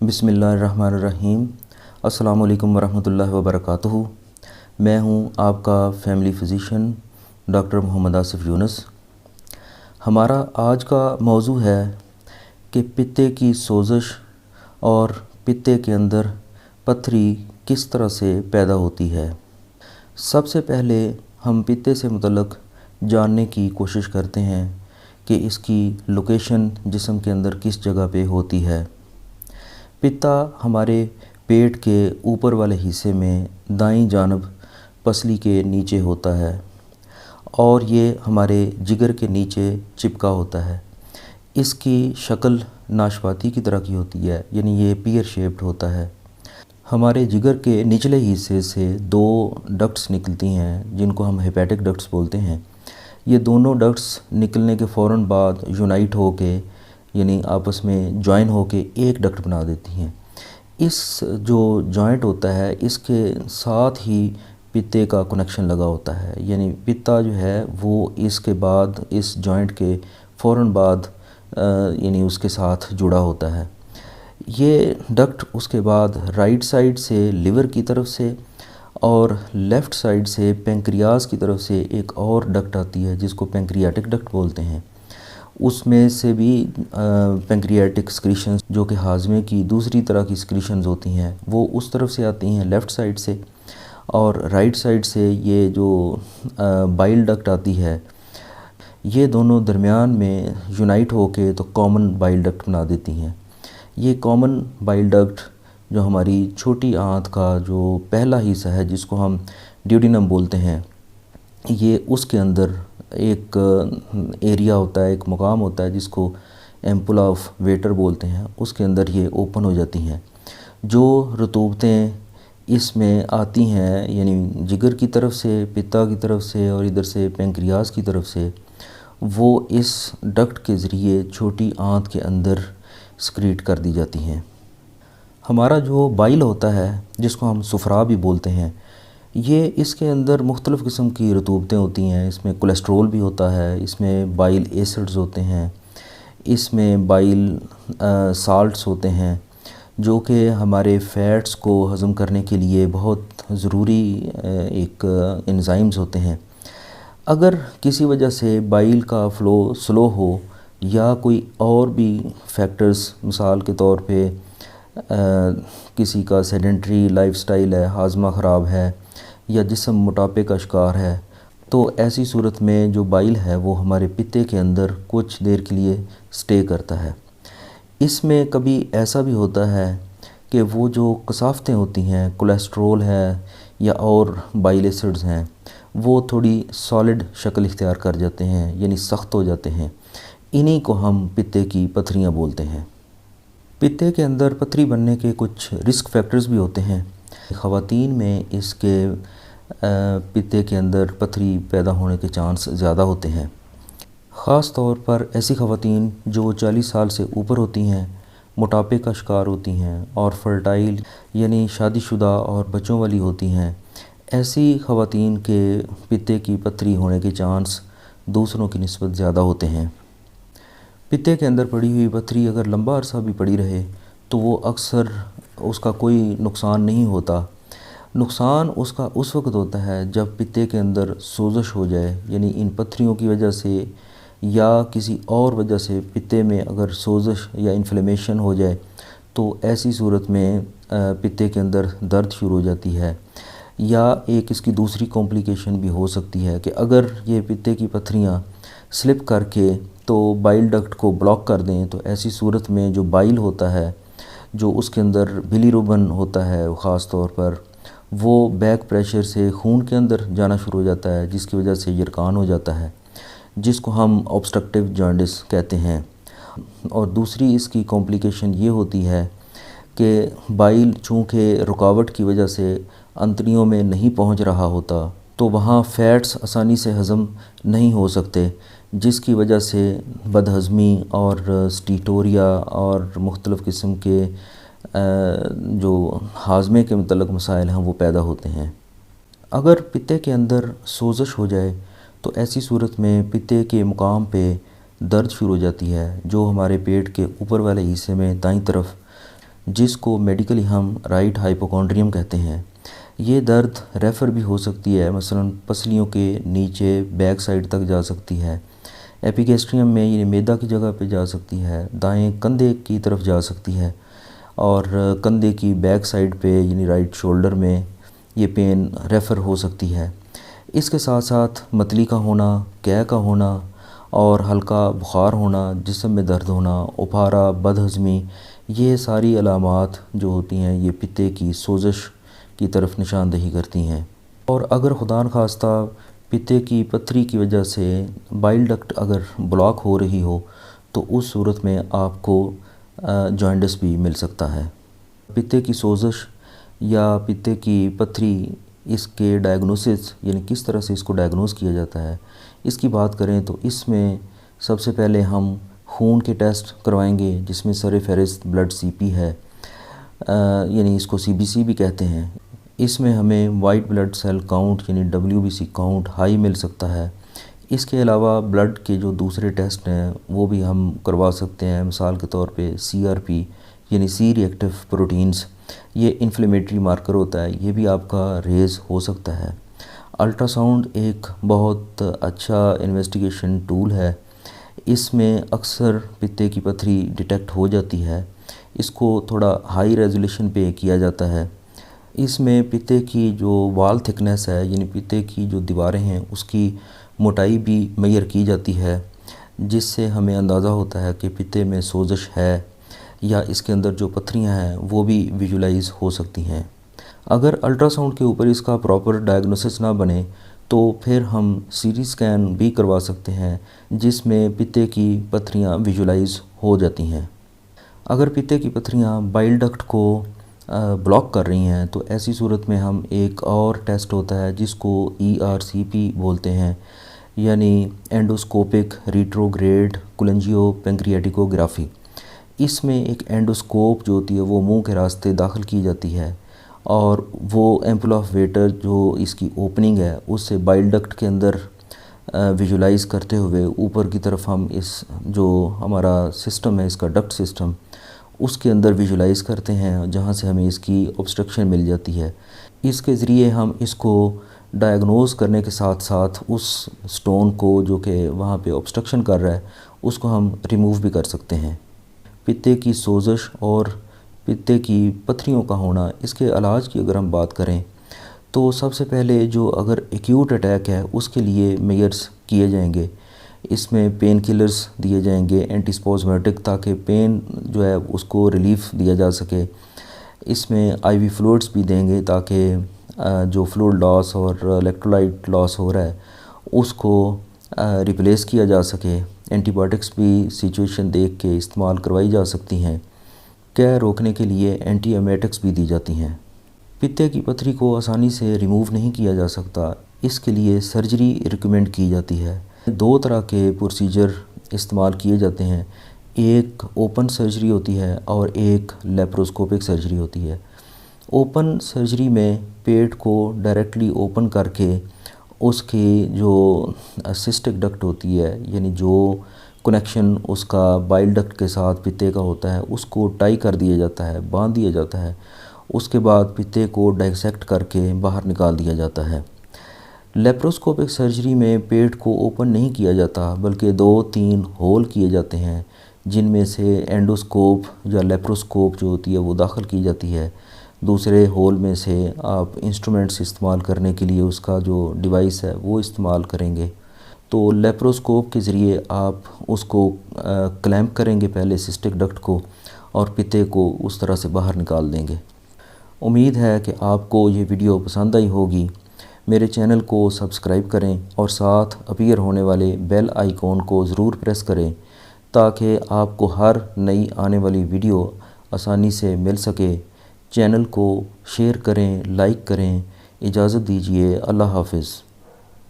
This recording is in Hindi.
बिस्मिल्लाहिर्रहमानिर्रहीम। अस्सलामु अलैकुम वरहमतुल्लाहि वबरकातुहू। मैं हूँ आपका family physician doctor Mohammad Asif Yunus. हमारा आज का मौजू है कि पित्ते की सोजिश और पित्ते के अंदर पथरी किस तरह से पैदा होती है। सबसे पहले हम पित्ते से मुतल्लक़ जानने की कोशिश करते हैं कि इसकी लोकेशन जिस्म के अंदर किस जगह पे होती है। पित्ता हमारे पेट के ऊपर वाले हिस्से में दाईं जानब पसली के नीचे होता है और ये हमारे जिगर के नीचे चिपका होता है। इसकी शक्ल नाशपाती की तरह की होती है, यानी ये पीयर शेप्ड होता है। हमारे जिगर के निचले हिस्से से दो डक्ट्स निकलती हैं जिनको हम हेपेटिक डक्ट्स बोलते हैं। ये दोनों डक्ट्स निकलने के फ़ौरन बाद यूनाइट होके यानी आपस में जॉइन होके एक डक्ट बना देती हैं। इस जो जॉइंट होता है इसके साथ ही पित्ते का कनेक्शन लगा होता है, यानी पित्ता जो है वो इसके बाद इस जॉइंट के फ़ौरन बाद यानी उसके साथ जुड़ा होता है। ये डक्ट उसके बाद राइट साइड से लिवर की तरफ से और लेफ़्ट साइड से पेंक्रियाज की तरफ से एक और डक्ट आती है जिसको पेंक्रियाटिक डक्ट बोलते हैं। उसमें से भी पेंक्रियाटिक स्क्रीशंस जो कि हाजमे की दूसरी तरह की स्क्रीशंस होती हैं वो उस तरफ से आती हैं लेफ़्ट साइड से, और राइट साइड से ये जो बाइल डक्ट आती है ये दोनों दरमियान में यूनाइट होके तो कॉमन बाइल डक्ट बना देती हैं। ये कॉमन बाइल डक्ट जो हमारी छोटी आंत का जो पहला हिस्सा है जिसको हम ड्यूडिनम बोलते हैं, ये उसके अंदर एक एरिया होता है, एक मुकाम होता है जिसको एम्पुला ऑफ वेटर बोलते हैं। उसके अंदर ये ओपन हो जाती हैं। जो रतूबतें इसमें आती हैं यानी जिगर की तरफ से, पित्ता की तरफ से और इधर से पेंक्रियाज की तरफ से, वो इस डक्ट के ज़रिए छोटी आंत के अंदर स्क्रीट कर दी जाती हैं। हमारा जो बाइल होता है जिसको हम सुफरा भी बोलते हैं, ये इसके अंदर मुख्तलिफ़ किस्म की रतूबतें होती हैं। इसमें कोलेस्ट्रोल भी होता है, इसमें बाइल एसिड्स होते हैं, इसमें बाइल साल्ट्स होते हैं जो कि हमारे फ़ैट्स को हज़म करने के लिए बहुत ज़रूरी एक एंजाइम्स होते हैं। अगर किसी वजह से बाइल का फ़्लो स्लो हो या कोई और भी फैक्टर्स, मिसाल के तौर पे किसी का सेडेंट्री लाइफस्टाइल है, हाजमा ख़राब है या जिस्म मोटापे का शिकार है, तो ऐसी सूरत में जो बाइल है वो हमारे पित्ते के अंदर कुछ देर के लिए स्टे करता है। इसमें कभी ऐसा भी होता है कि वो जो कसाफ़तें होती हैं, कोलेस्ट्रोल है या और बाइल एसिड्स हैं, वो थोड़ी सॉलिड शक्ल इख्तियार कर जाते हैं यानी सख्त हो जाते हैं। इन्हीं को हम पित्ते की पथरियाँ बोलते हैं। पित्ते के अंदर पथरी बनने के कुछ रिस्क फैक्टर्स भी होते हैं। ख़वातीन में इसके पित्ते के अंदर पथरी पैदा होने के चांस ज़्यादा होते हैं। ख़ास तौर पर ऐसी ख़वातीन जो 40 साल से ऊपर होती हैं, मोटापे का शिकार होती हैं और फर्टाइल यानी शादीशुदा और बच्चों वाली होती हैं, ऐसी ख़वातीन के पित्ते की पथरी होने के चांस दूसरों की निस्बत ज़्यादा होते हैं। पित्ते के अंदर पड़ी हुई पथरी अगर लंबा अरसा भी पड़ी रहे तो वो अक्सर उसका कोई नुकसान नहीं होता। नुकसान उसका उस वक्त होता है जब पित्ते के अंदर सोजिश हो जाए, यानी इन पथरियों की वजह से या किसी और वजह से पित्ते में अगर सोजिश या इन्फ्लेमेशन हो जाए तो ऐसी सूरत में पित्ते के अंदर दर्द शुरू हो जाती है। या एक इसकी दूसरी कॉम्प्लिकेशन भी हो सकती है कि अगर ये पित्ते की पथरियाँ स्लिप करके तो बाइल डक्ट को ब्लॉक कर दें तो ऐसी सूरत में जो बाइल होता है, जो उसके अंदर बिलीरुबिन होता है ख़ास तौर पर, वो बैक प्रेशर से खून के अंदर जाना शुरू हो जाता है जिसकी वजह से यरकान हो जाता है जिसको हम ऑब्स्ट्रक्टिव जॉन्डिस कहते हैं। और दूसरी इसकी कॉम्प्लिकेशन ये होती है कि बाइल चूँकि रुकावट की वजह से अंतड़ियों में नहीं पहुंच रहा होता तो वहाँ फ़ैट्स आसानी से हज़म नहीं हो सकते, जिसकी वजह से बदहज़मी और स्टीटोरिया और मुख्तलिफ़ किस्म के जो हाजमे के मतलब मसाइल हैं वो पैदा होते हैं। अगर पित्ते के अंदर सोजिश हो जाए तो ऐसी सूरत में पित्ते के मुकाम पे दर्द शुरू हो जाती है जो हमारे पेट के ऊपर वाले हिस्से में दाईं तरफ जिसको मेडिकली हम राइट हाइपोकॉन्ड्रियम कहते हैं। ये दर्द रेफ़र भी हो सकती है, मसलन पसलियों के नीचे बैक साइड तक जा सकती है, एपिगैस्ट्रियम में ये मैदा की जगह पे जा सकती है, दाएं कंधे की तरफ जा सकती है और कंधे की बैक साइड पे यानी राइट शोल्डर में ये पेन रेफ़र हो सकती है। इसके साथ साथ मतली का होना, कै का होना और हल्का बुखार होना, जिस्म में दर्द होना, उफारा, बदहज़मी, ये सारी अलामात जो होती हैं ये पित्ते की सोजिश की तरफ निशानदही करती हैं। और अगर खुदा न खास्ता पित्ते की पथरी की वजह से बाइल डक्ट अगर ब्लॉक हो रही हो तो उस सूरत में आपको जॉइंटिस भी मिल सकता है। पित्ते की सोजिश या पित्ते की पथरी, इसके डायग्नोसिस यानी किस तरह से इसको डायग्नोस किया जाता है, इसकी बात करें तो इसमें सबसे पहले हम खून के टेस्ट करवाएंगे जिसमें सर-ए-फ़हरिस्त ब्लड सीपी है, यानी इसको सीबीसी भी कहते हैं। इसमें हमें वाइट ब्लड सेल काउंट यानी डब्ल्यूबीसी काउंट हाई मिल सकता है। इसके अलावा ब्लड के जो दूसरे टेस्ट हैं वो भी हम करवा सकते हैं, मिसाल के तौर पे सीआरपी यानी सी रिएक्टिव प्रोटीन्स, ये इन्फ्लेमेटरी मार्कर होता है, ये भी आपका रेज़ हो सकता है। अल्ट्रासाउंड एक बहुत अच्छा इन्वेस्टिगेशन टूल है, इसमें अक्सर पित्ते की पथरी डिटेक्ट हो जाती है। इसको थोड़ा हाई रेजोल्यूशन पे किया जाता है। इसमें पित्ते की जो वाल थिकनेस है यानी पित्ते की जो दीवारें हैं उसकी मोटाई भी मेजर की जाती है, जिससे हमें अंदाज़ा होता है कि पित्ते में सोजिश है या इसके अंदर जो पथरियां हैं वो भी विजुलाइज हो सकती हैं। अगर अल्ट्रासाउंड के ऊपर इसका प्रॉपर डायग्नोसिस ना बने तो फिर हम सीटी स्कैन भी करवा सकते हैं जिसमें पित्ते की पथरियां विजुलाइज हो जाती हैं। अगर पित्ते की पथरियां बाइल डक्ट को ब्लॉक कर रही हैं तो ऐसी सूरत में हम एक और टेस्ट होता है जिसको ERCP बोलते हैं, यानी एंडोस्कोपिक रिट्रोग्रेड कोलेंजियो पेंक्रियाटिकोग्राफी। इसमें एक एंडोस्कोप जो होती है वो मुंह के रास्ते दाखिल की जाती है और वो एम्पुल ऑफ वेटर जो इसकी ओपनिंग है उससे बाइल डक्ट के अंदर विजुलाइज करते हुए ऊपर की तरफ हम इस जो हमारा सिस्टम है इसका डक्ट सिस्टम उसके अंदर विजुलाइज करते हैं, जहाँ से हमें इसकी ऑब्स्ट्रक्शन मिल जाती है। इसके ज़रिए हम इसको डायग्नोज करने के साथ साथ उस स्टोन को जो कि वहाँ पे ऑब्स्ट्रक्शन कर रहा है उसको हम रिमूव भी कर सकते हैं। पित्ते की सोजिश और पित्ते की पथरियों का होना, इसके इलाज की अगर हम बात करें तो सबसे पहले जो अगर एक्यूट अटैक है उसके लिए मेजर्स किए जाएंगे। इसमें पेन किलर्स दिए जाएंगे एंटीस्पोज़मेटिक, ताकि पेन जो है उसको रिलीफ दिया जा सके। इसमें IV फ्लूइड्स भी देंगे ताकि जो फ्लूइड लॉस और इलेक्ट्रोलाइट लॉस हो रहा है उसको रिप्लेस किया जा सके। एंटीबायोटिक्स भी सिचुएशन देख के इस्तेमाल करवाई जा सकती हैं। कै रोकने के लिए एंटी एमेटिक्स भी दी जाती हैं। पित्ते की पथरी को आसानी से रिमूव नहीं किया जा सकता, इसके लिए सर्जरी रिकमेंड की जाती है। दो तरह के प्रोसीजर इस्तेमाल किए जाते हैं, एक ओपन सर्जरी होती है और एक लेप्रोस्कोपिक सर्जरी होती है। ओपन सर्जरी में पेट को डायरेक्टली ओपन करके उसकी जो सिस्टिक डक्ट होती है यानी जो कनेक्शन उसका बाइल डक्ट के साथ पित्ते का होता है उसको टाई कर दिया जाता है, बांध दिया जाता है। उसके बाद पित्ते को डाइसेक्ट करके बाहर निकाल दिया जाता है। लेप्रोस्कोपिक सर्जरी में पेट को ओपन नहीं किया जाता बल्कि 2-3 होल किए जाते हैं जिनमें से एंडोस्कोप या लेप्रोस्कोप जो होती है वो दाखिल की जाती है। दूसरे होल में से आप इंस्ट्रूमेंट्स इस्तेमाल करने के लिए उसका जो डिवाइस है वो इस्तेमाल करेंगे। तो लेप्रोस्कोप के ज़रिए आप उसको क्लैंप करेंगे पहले सिस्टिक डक्ट को और पित्ते को उस तरह से बाहर निकाल देंगे। उम्मीद है कि आपको ये वीडियो पसंद आई होगी। मेरे चैनल को सब्सक्राइब करें और साथ अपीयर होने वाले बेल आइकॉन को ज़रूर प्रेस करें ताकि आपको हर नई आने वाली वीडियो आसानी से मिल सके। चैनल को शेयर करें, लाइक करें। इजाज़त दीजिए। अल्लाह हाफ़िज़।